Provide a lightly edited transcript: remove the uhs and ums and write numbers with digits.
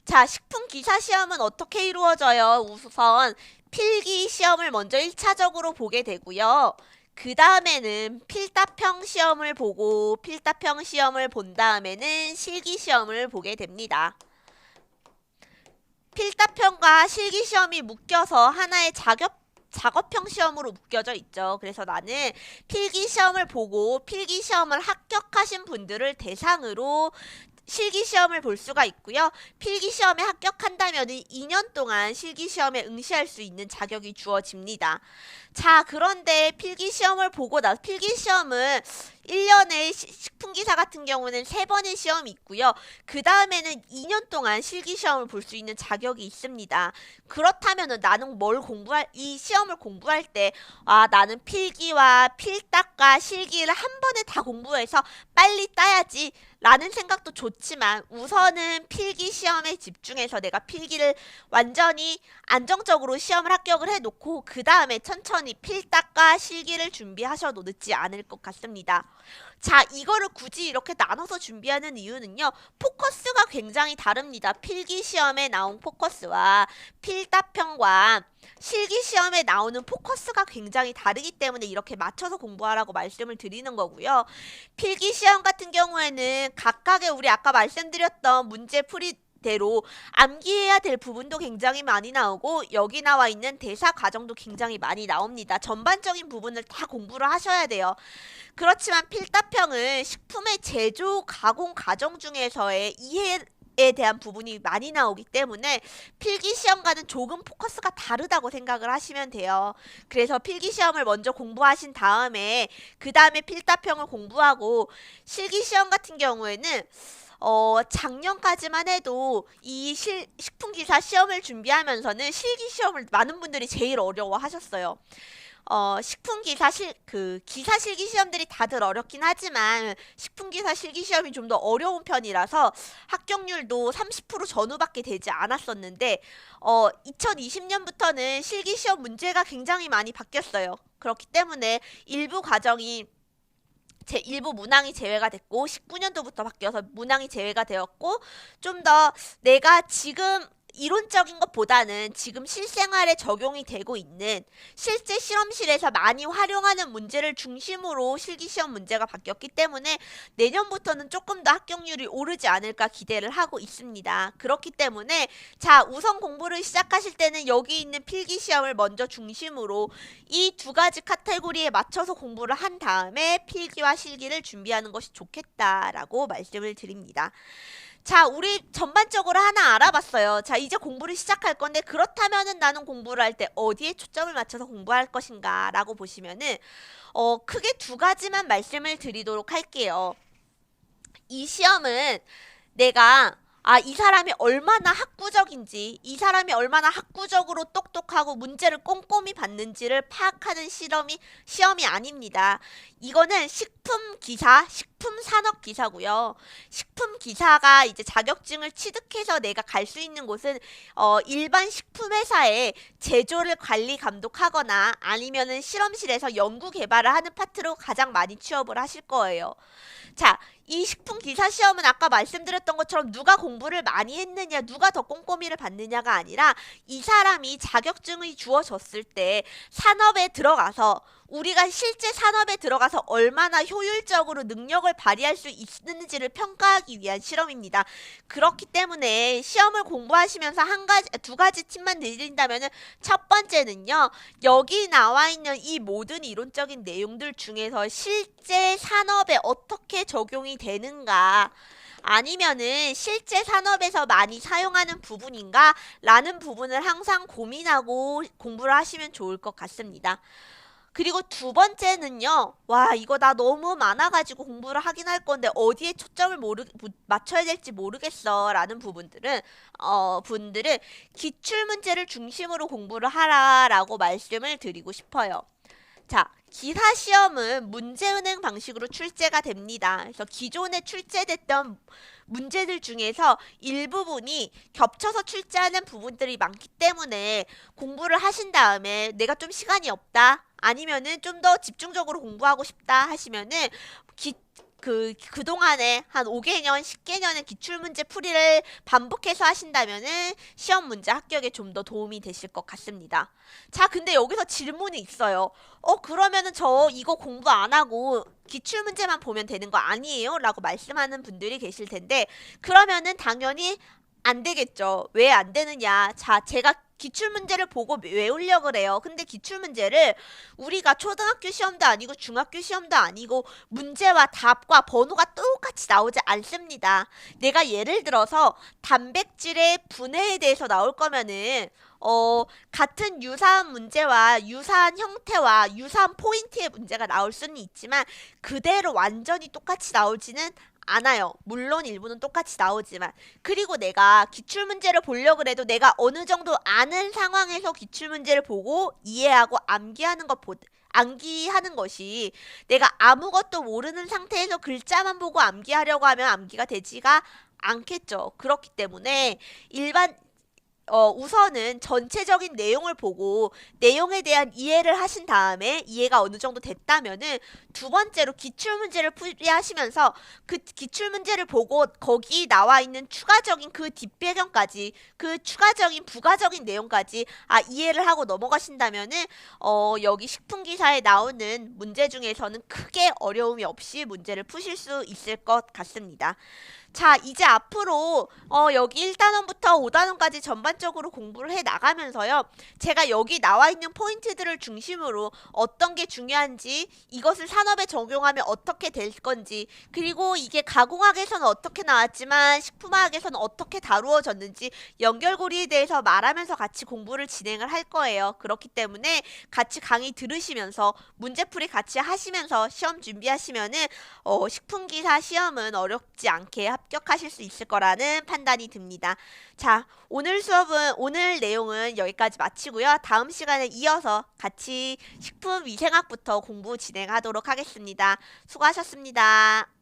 자, 식품기사 시험은 어떻게 이루어져요? 우선 필기 시험을 먼저 1차적으로 보게 되고요. 그 다음에는 필답형 시험을 보고 필답형 시험을 본 다음에는 실기 시험을 보게 됩니다. 필답형과 실기 시험이 묶여서 하나의 작업형 시험으로 묶여져 있죠. 그래서 나는 필기 시험을 보고 필기 시험을 합격하신 분들을 대상으로 실기 시험을 볼 수가 있고요. 필기 시험에 합격한다면 2년 동안 실기 시험에 응시할 수 있는 자격이 주어집니다. 자, 그런데 필기 시험을 보고 나서 필기 시험은 1년에 식품기사 같은 경우는 3번의 시험이 있고요. 그 다음에는 2년 동안 실기 시험을 볼 수 있는 자격이 있습니다. 그렇다면 나는 이 시험을 공부할 때, 나는 필기와 필답과 실기를 한 번에 다 공부해서 빨리 따야지 라는 생각도 좋지만 우선은 필기 시험에 집중해서 내가 필기를 완전히 안정적으로 시험을 합격을 해놓고 그 다음에 천천히 필답과 실기를 준비하셔도 늦지 않을 것 같습니다. 자, 이거를 굳이 이렇게 나눠서 준비하는 이유는요. 포커스가 굉장히 다릅니다. 필기 시험에 나온 포커스와 필답형과 실기 시험에 나오는 포커스가 굉장히 다르기 때문에 이렇게 맞춰서 공부하라고 말씀을 드리는 거고요. 필기 시험 같은 경우에는 각각의 우리 아까 말씀드렸던 문제 풀이대로 암기해야 될 부분도 굉장히 많이 나오고 여기 나와 있는 대사 과정도 굉장히 많이 나옵니다. 전반적인 부분을 다 공부를 하셔야 돼요. 그렇지만 필답형은 식품의 제조 가공 과정 중에서의 이해에 대한 부분이 많이 나오기 때문에 필기 시험과는 조금 포커스가 다르다고 생각을 하시면 돼요. 그래서 필기 시험을 먼저 공부하신 다음에 그 다음에 필답형을 공부하고 실기 시험 같은 경우에는 작년까지만 해도 이 식품기사 시험을 준비하면서는 실기 시험을 많은 분들이 제일 어려워하셨어요. 기사 실기 시험들이 다들 어렵긴 하지만 식품기사 실기 시험이 좀 더 어려운 편이라서 합격률도 30% 전후밖에 되지 않았었는데, 2020년부터는 실기 시험 문제가 굉장히 많이 바뀌었어요. 그렇기 때문에 일부 과정이 일부 문항이 제외가 됐고 19년도부터 바뀌어서 문항이 제외가 되었고 좀 더 내가 지금 이론적인 것보다는 지금 실생활에 적용이 되고 있는 실제 실험실에서 많이 활용하는 문제를 중심으로 실기시험 문제가 바뀌었기 때문에 내년부터는 조금 더 합격률이 오르지 않을까 기대를 하고 있습니다. 그렇기 때문에 자, 우선 공부를 시작하실 때는 여기 있는 필기시험을 먼저 중심으로 이 두 가지 카테고리에 맞춰서 공부를 한 다음에 필기와 실기를 준비하는 것이 좋겠다라고 말씀을 드립니다. 자, 우리 전반적으로 하나 알아봤어요. 자, 이제 공부를 시작할 건데 그렇다면은 나는 공부를 할 때 어디에 초점을 맞춰서 공부할 것인가 라고 보시면은 크게 두 가지만 말씀을 드리도록 할게요. 이 시험은 내가 이 사람이 얼마나 학구적인지, 이 사람이 얼마나 학구적으로 똑똑하고 문제를 꼼꼼히 받는지를 파악하는 시험이 아닙니다. 이거는 식품산업기사고요. 식품기사가 이제 자격증을 취득해서 내가 갈 수 있는 곳은 일반 식품회사에 제조를 관리 감독하거나 아니면은 실험실에서 연구 개발을 하는 파트로 가장 많이 취업을 하실 거예요. 자, 이 식품기사 시험은 아까 말씀드렸던 것처럼 누가 공부를 많이 했느냐, 누가 더 꼼꼼히를 받느냐가 아니라 이 사람이 자격증이 주어졌을 때 산업에 들어가서 우리가 실제 산업에 들어가서 얼마나 효율적으로 능력을 발휘할 수 있는지를 평가하기 위한 실험입니다. 그렇기 때문에 시험을 공부하시면서 두 가지 팁만 드린다면은 첫 번째는요, 여기 나와 있는 이 모든 이론적인 내용들 중에서 실제 산업에 어떻게 적용이 되는가, 아니면은 실제 산업에서 많이 사용하는 부분인가 라는 부분을 항상 고민하고 공부를 하시면 좋을 것 같습니다. 그리고 두 번째는요, 이거 나 너무 많아가지고 공부를 하긴 할 건데 어디에 초점을 맞춰야 될지 모르겠어 라는 분들은 기출문제를 중심으로 공부를 하라라고 말씀을 드리고 싶어요. 자, 기사 시험은 문제은행 방식으로 출제가 됩니다. 그래서 기존에 출제됐던 문제들 중에서 일부분이 겹쳐서 출제하는 부분들이 많기 때문에 공부를 하신 다음에 내가 좀 시간이 없다, 아니면은 좀 더 집중적으로 공부하고 싶다 하시면은 그동안에 한 5개년, 10개년의 기출문제 풀이를 반복해서 하신다면은 시험 문제 합격에 좀 더 도움이 되실 것 같습니다. 자, 근데 여기서 질문이 있어요. 그러면은 저 이거 공부 안 하고 기출문제만 보면 되는 거 아니에요? 라고 말씀하는 분들이 계실 텐데, 그러면은 당연히 안 되겠죠. 왜 안 되느냐? 자, 제가 기출문제를 보고 외우려고 그래요. 근데 기출문제를 우리가 초등학교 시험도 아니고 중학교 시험도 아니고 문제와 답과 번호가 똑같이 나오지 않습니다. 내가 예를 들어서 단백질의 분해에 대해서 나올 거면은 같은 유사한 문제와 유사한 형태와 유사한 포인트의 문제가 나올 수는 있지만 그대로 완전히 똑같이 나오지는 않아요. 물론 일부는 똑같이 나오지만. 그리고 내가 기출문제를 보려고 해도 내가 어느 정도 아는 상황에서 기출문제를 보고 이해하고 암기하는 것이, 내가 아무것도 모르는 상태에서 글자만 보고 암기하려고 하면 암기가 되지가 않겠죠. 그렇기 때문에 우선은 전체적인 내용을 보고 내용에 대한 이해를 하신 다음에 이해가 어느 정도 됐다면은 두 번째로 기출문제를 풀이하시면서 그 기출문제를 보고 거기 나와 있는 추가적인 그 뒷배경까지, 그 추가적인 부가적인 내용까지 이해를 하고 넘어가신다면은 여기 식품기사에 나오는 문제 중에서는 크게 어려움이 없이 문제를 푸실 수 있을 것 같습니다. 자, 이제 앞으로 여기 1단원부터 5단원까지 전반적으로 공부를 해 나가면서요. 제가 여기 나와 있는 포인트들을 중심으로 어떤 게 중요한지, 이것을 산업에 적용하면 어떻게 될 건지, 그리고 이게 가공학에서는 어떻게 나왔지만 식품화학에서는 어떻게 다루어졌는지 연결고리에 대해서 말하면서 같이 공부를 진행을 할 거예요. 그렇기 때문에 같이 강의 들으시면서 문제풀이 같이 하시면서 시험 준비하시면은 식품기사 시험은 어렵지 않게 합격하실 수 있을 거라는 판단이 듭니다. 자, 오늘 내용은 여기까지 마치고요. 다음 시간에 이어서 같이 식품위생학부터 공부 진행하도록 하겠습니다. 수고하셨습니다.